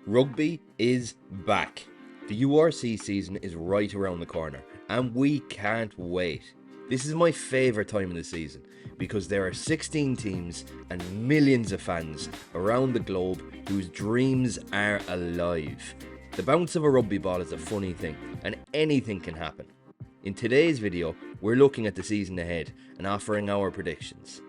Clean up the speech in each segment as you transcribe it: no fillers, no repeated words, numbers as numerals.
Rugby is back. The URC season is right around the corner and we can't wait. This is my favourite time of the season because there are 16 teams and millions of fans around the globe whose dreams are alive. The bounce of a rugby ball is a funny thing and anything can happen. In today's video, we're looking at the season ahead and offering our predictions.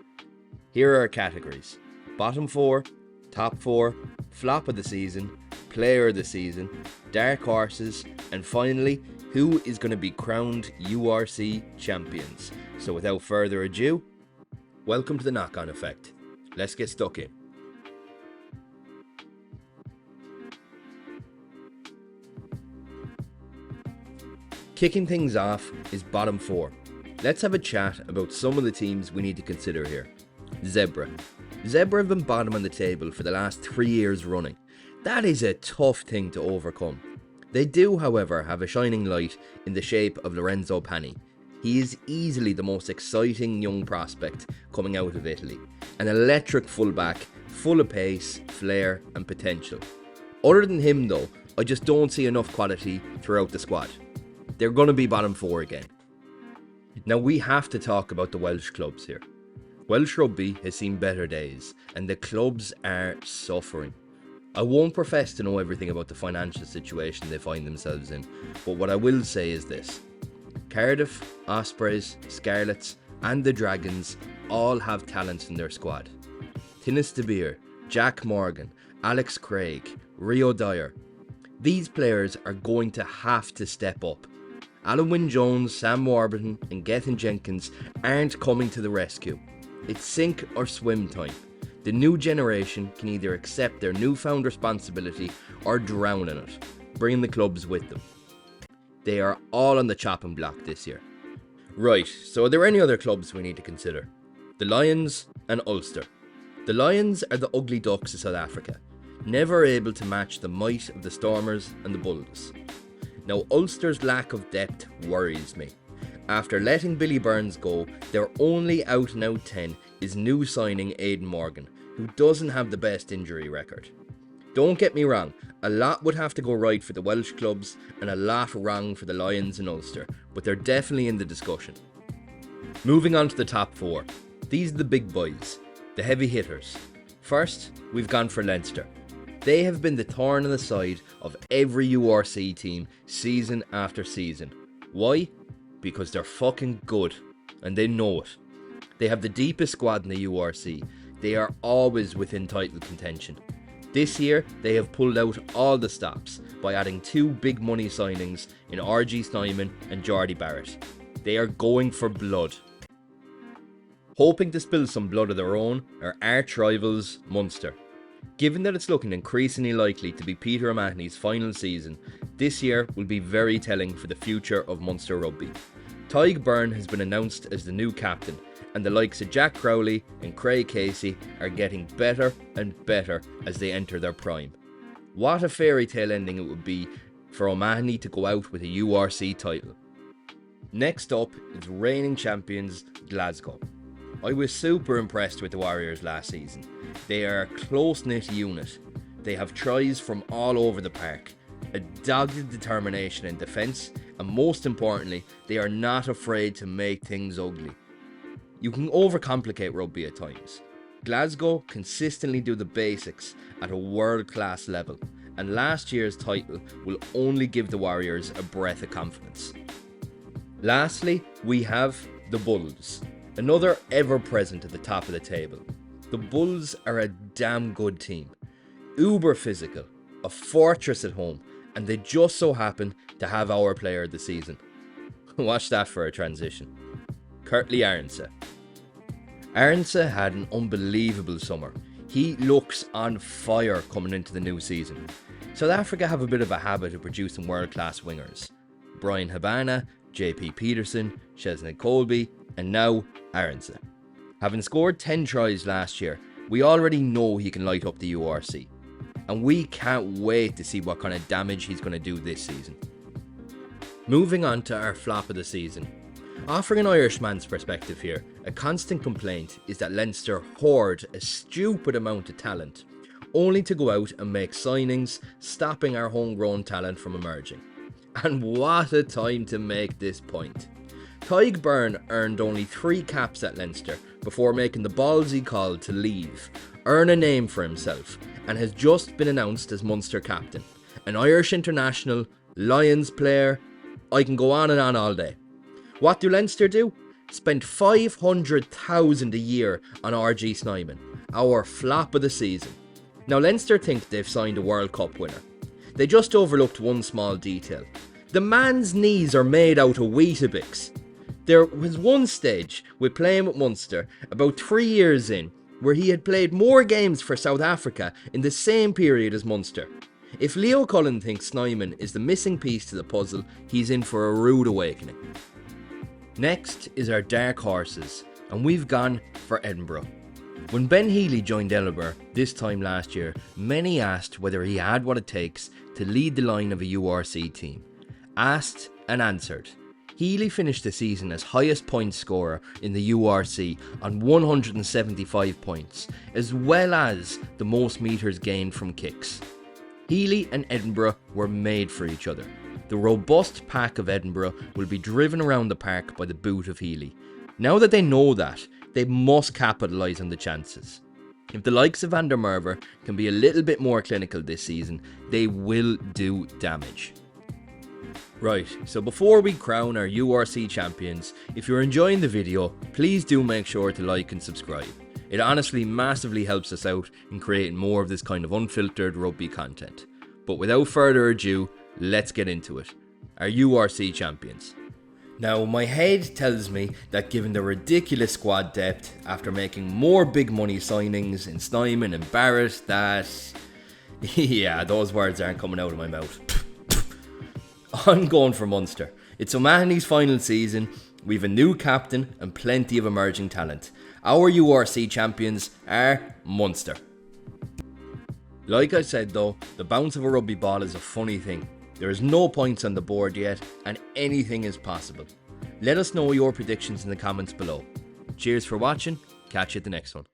Here are our categories: bottom 4, top 4, flop of the season, player of the season, dark horses, and finally, who is going to be crowned URC champions. So without further ado, welcome to the knock-on effect. Let's get stuck in. Kicking things off is bottom 4. Let's have a chat about some of the teams we need to consider here. Zebra. Zebra have been bottom on the table for the last 3 years running. That is a tough thing to overcome. They do, however, have a shining light in the shape of Lorenzo Pani. He is easily the most exciting young prospect coming out of Italy. An electric fullback, full of pace, flair and potential. Other than him though, I just don't see enough quality throughout the squad. They're going to be bottom 4 again. Now we have to talk about the Welsh clubs here. Welsh Rugby has seen better days and the clubs are suffering. I won't profess to know everything about the financial situation they find themselves in, but what I will say is this. Cardiff, Ospreys, Scarlets and the Dragons all have talents in their squad. Tinnis de Beer, Jack Morgan, Alex Craig, Rio Dyer. These players are going to have to step up. Alan Wynne-Jones, Sam Warburton and Gethin Jenkins aren't coming to the rescue. It's sink or swim time. The new generation can either accept their newfound responsibility or drown in it, bringing the clubs with them. They are all on the chopping block this year. Right, so are there any other clubs we need to consider? The Lions and Ulster. The Lions are the ugly ducks of South Africa, never able to match the might of the Stormers and the Bulls. Now Ulster's lack of depth worries me. After letting Billy Burns go, their only out and out 10 is new signing Aidan Morgan, who doesn't have the best injury record. Don't get me wrong, a lot would have to go right for the Welsh clubs and a lot wrong for the Lions and Ulster, but they're definitely in the discussion. Moving on to the top 4. These are the big boys, the heavy hitters. First, we've gone for Leinster. They have been the thorn in the side of every URC team season after season. Why? Because they're fucking good, and they know it. They have the deepest squad in the URC. They are always within title contention. This year, they have pulled out all the stops by adding 2 big money signings in RG Snyman and Geordie Barrett. They are going for blood. Hoping to spill some blood of their own are arch rivals Munster. Given that it's looking increasingly likely to be Peter O'Mahony's final season, this year will be very telling for the future of Munster Rugby. Tadhg Byrne has been announced as the new captain, and the likes of Jack Crowley and Craig Casey are getting better and better as they enter their prime. What a fairy tale ending it would be for O'Mahony to go out with a URC title. Next up is reigning champions Glasgow. I was super impressed with the Warriors last season. They are a close-knit unit. They have tries from all over the park, a dogged determination in defence, and most importantly, they are not afraid to make things ugly. You can overcomplicate rugby at times. Glasgow consistently do the basics at a world-class level, and last year's title will only give the Warriors a breath of confidence. Lastly, we have the Bulls. Another ever-present at the top of the table. The Bulls are a damn good team. Uber physical, a fortress at home, and they just so happen to have our player of the season. Watch that for a transition. Kurtley Arnse. Arnse had an unbelievable summer. He looks on fire coming into the new season. South Africa have a bit of a habit of producing world-class wingers. Brian Habana, JP Peterson, Chesney Colby, and now Arnse. Having scored 10 tries last year, we already know he can light up the URC. And we can't wait to see what kind of damage he's going to do this season. Moving on to our flop of the season. Offering an Irishman's perspective here, a constant complaint is that Leinster hoard a stupid amount of talent, only to go out and make signings, stopping our homegrown talent from emerging. And what a time to make this point. Tadhg Beirne earned only 3 caps at Leinster before making the ballsy call to leave, earn a name for himself, and has just been announced as Munster captain. An Irish international, Lions player, I can go on and on all day. What do Leinster do? Spend 500,000 a year on RG Snyman, our flop of the season. Now Leinster think they've signed a World Cup winner. They just overlooked one small detail. The man's knees are made out of Weetabix. There was one stage with playing with Munster about 3 years in where he had played more games for South Africa in the same period as Munster. If Leo Cullen thinks Snyman is the missing piece to the puzzle, he's in for a rude awakening. Next is our dark horses, and we've gone for Edinburgh. When Ben Healy joined Edinburgh this time last year, many asked whether he had what it takes to lead the line of a URC team. Asked and answered. Healy finished the season as highest point scorer in the URC on 175 points, as well as the most metres gained from kicks. Healy and Edinburgh were made for each other. The robust pack of Edinburgh will be driven around the park by the boot of Healy. Now that they know that, they must capitalise on the chances. If the likes of Van der Merwe can be a little bit more clinical this season, they will do damage. Right, so before we crown our URC champions, if you're enjoying the video, please do make sure to like and subscribe. It honestly massively helps us out in creating more of this kind of unfiltered rugby content. But without further ado, let's get into it. Our URC champions. Now, my head tells me that given the ridiculous squad depth, after making more big money signings in Snyman and Barrett, that... yeah, those words aren't coming out of my mouth. I'm going for Munster. It's O'Mahony's final season, we've a new captain and plenty of emerging talent. Our URC champions are Munster. Like I said though, the bounce of a rugby ball is a funny thing. There is no points on the board yet, and anything is possible. Let us know your predictions in the comments below. Cheers for watching, catch you at the next one.